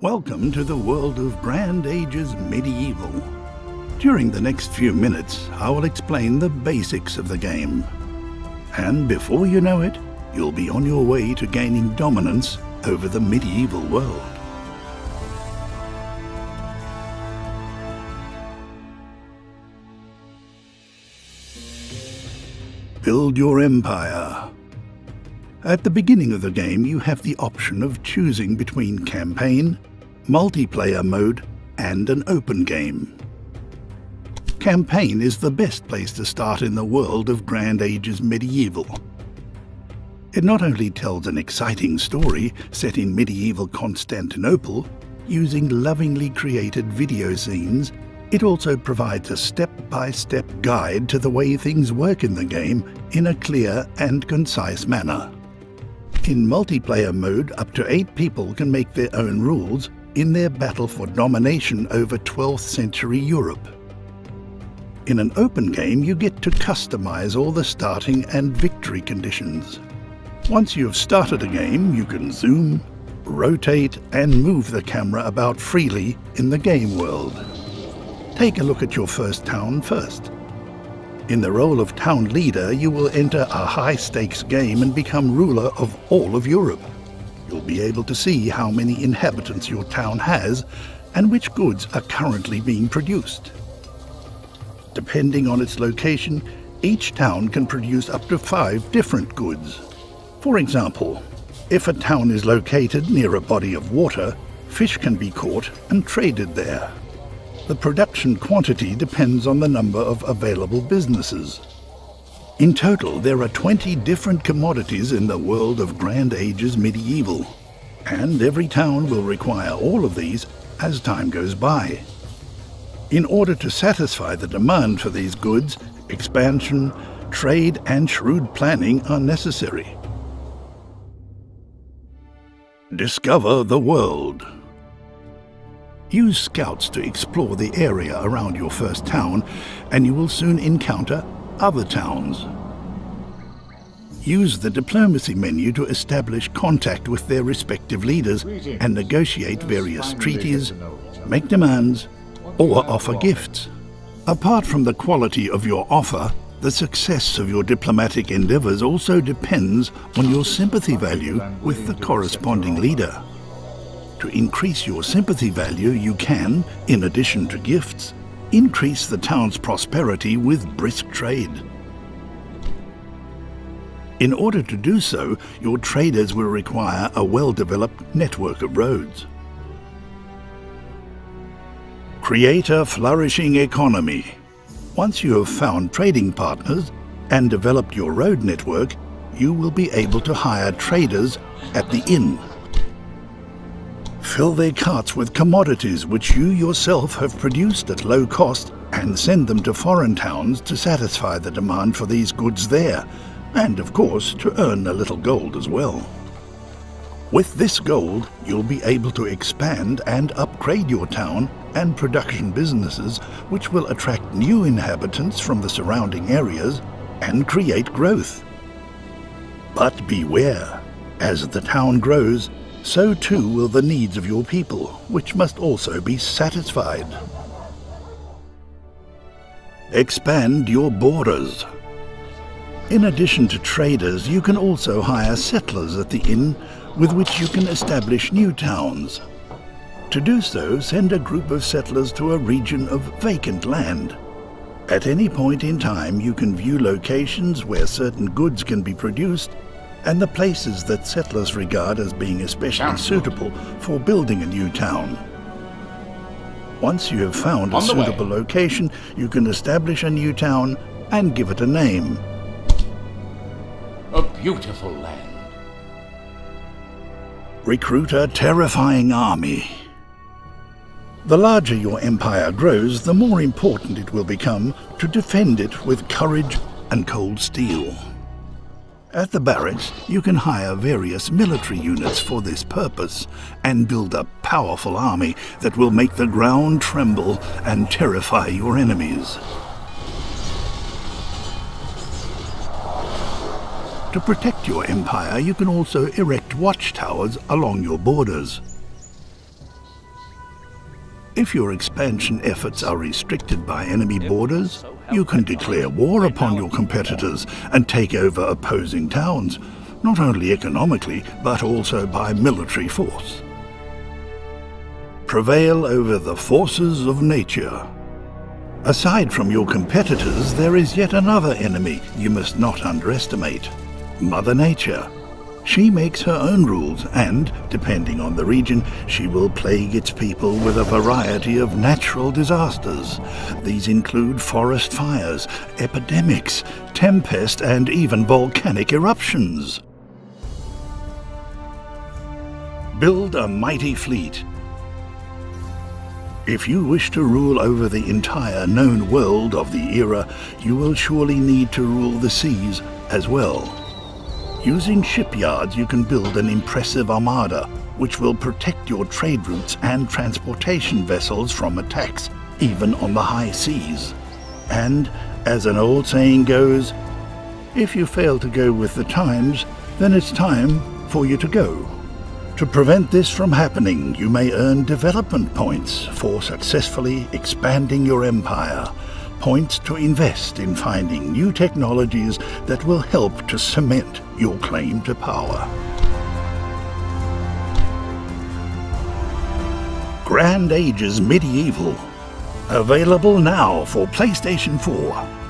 Welcome to the world of Grand Ages Medieval. During the next few minutes, I will explain the basics of the game. And before you know it, you'll be on your way to gaining dominance over the medieval world. Build your empire. At the beginning of the game, you have the option of choosing between campaign, multiplayer mode, and an open game. Campaign is the best place to start in the world of Grand Ages Medieval. It not only tells an exciting story set in medieval Constantinople, using lovingly created video scenes, it also provides a step-by-step guide to the way things work in the game in a clear and concise manner. In multiplayer mode, up to 8 people can make their own rules in their battle for domination over 12th century Europe. In an open game, you get to customize all the starting and victory conditions. Once you've started a game, you can zoom, rotate, and move the camera about freely in the game world. Take a look at your first town first. In the role of town leader, you will enter a high-stakes game and become ruler of all of Europe. You'll be able to see how many inhabitants your town has and which goods are currently being produced. Depending on its location, each town can produce up to 5 different goods. For example, if a town is located near a body of water, fish can be caught and traded there. The production quantity depends on the number of available businesses. In total, there are 20 different commodities in the world of Grand Ages Medieval, and every town will require all of these as time goes by. In order to satisfy the demand for these goods, expansion, trade, and shrewd planning are necessary. Discover the world. Use scouts to explore the area around your first town, and you will soon encounter other towns. Use the diplomacy menu to establish contact with their respective leaders and negotiate various treaties, make demands, or offer gifts. Apart from the quality of your offer, the success of your diplomatic endeavors also depends on your sympathy value with the corresponding leader. To increase your sympathy value, you can, in addition to gifts, increase the town's prosperity with brisk trade. In order to do so, your traders will require a well-developed network of roads. Create a flourishing economy. Once you have found trading partners and developed your road network, you will be able to hire traders at the inn. Fill their carts with commodities which you yourself have produced at low cost and send them to foreign towns to satisfy the demand for these goods there, and of course to earn a little gold as well. With this gold, you'll be able to expand and upgrade your town and production businesses, which will attract new inhabitants from the surrounding areas and create growth. But beware, as the town grows, so too will the needs of your people, which must also be satisfied. Expand your borders. In addition to traders, you can also hire settlers at the inn with which you can establish new towns. To do so, send a group of settlers to a region of vacant land. At any point in time, you can view locations where certain goods can be produced and the places that settlers regard as being especially suitable for building a new town. Once you have found a suitable location, you can establish a new town and give it a name. A beautiful land. Recruit a terrifying army. The larger your empire grows, the more important it will become to defend it with courage and cold steel. At the barracks, you can hire various military units for this purpose and build a powerful army that will make the ground tremble and terrify your enemies. To protect your empire, you can also erect watchtowers along your borders. If your expansion efforts are restricted by enemy borders, you can declare war upon your competitors and take over opposing towns, not only economically, but also by military force. Prevail over the forces of nature. Aside from your competitors, there is yet another enemy you must not underestimate: Mother Nature. She makes her own rules and, depending on the region, she will plague its people with a variety of natural disasters. These include forest fires, epidemics, tempest, and even volcanic eruptions. Build a mighty fleet. If you wish to rule over the entire known world of the era, you will surely need to rule the seas as well. Using shipyards, you can build an impressive armada, which will protect your trade routes and transportation vessels from attacks, even on the high seas. And, as an old saying goes, if you fail to go with the times, then it's time for you to go. To prevent this from happening, you may earn development points for successfully expanding your empire. Points to invest in finding new technologies that will help to cement your claim to power. Grand Ages Medieval. Available now for PlayStation 4.